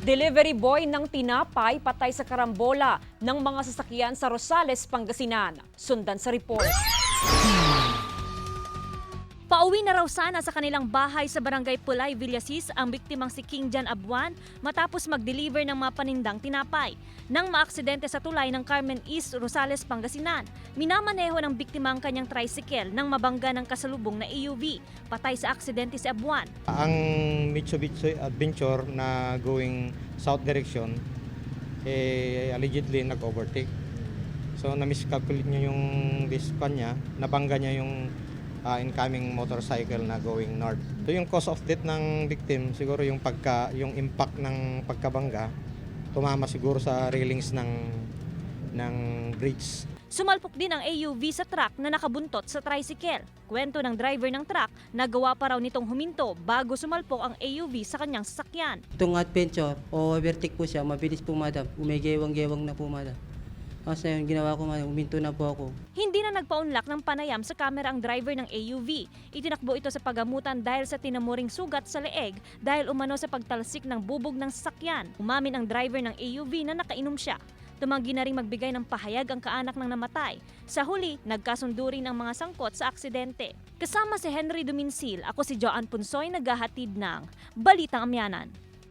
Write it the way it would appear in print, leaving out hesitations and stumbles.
Delivery boy ng tinapay patay sa karambola ng mga sasakyan sa Rosales, Pangasinan. Sundan sa report. Pauwi na raw sana sa kanilang bahay sa barangay Pulay, Villasis ang biktimang si King Jan Abuan matapos mag-deliver ng mga panindang tinapay. Nang maaksidente sa tulay ng Carmen East, Rosales, Pangasinan, minamaneho ng biktima ang kanyang tricycle nang mabangga ng kasalubong na EUV. Patay sa aksidente si Abuan. Ang Mitsubishi Adventure na going south direction, allegedly nag-overtake. So na-miscalculate niya yung dispan niya, nabangga niya yung incoming motorcycle na going north. So yung cause of death ng victim, siguro yung impact ng pagkabangga, tumama siguro sa railings ng bridge. Sumalpok din ang AUV sa truck na nakabuntot sa tricycle. Kwento ng driver ng truck, nagawa pa raw nitong huminto bago sumalpok ang AUV sa kanyang sasakyan. Itong adventure, overtake po siya, mabilis po madam, umigewang-gewang na po madam. Kasi yung ginawa ko, huminto na po ako. Hindi na nagpaunlak ng panayam sa kamera ang driver ng AUV. Itinakbo ito sa pagamutan dahil sa tinamuring sugat sa leeg dahil umano sa pagtalsik ng bubog ng sasakyan. Umamin ang driver ng AUV na nakainom siya. Tumanggi na rin magbigay ng pahayag ang kaanak ng namatay. Sa huli, nagkasundo rin ang mga sangkot sa aksidente. Kasama si Henry Duminsil, ako si Joan Punsoy, naghahatid ng Balitang Amianan.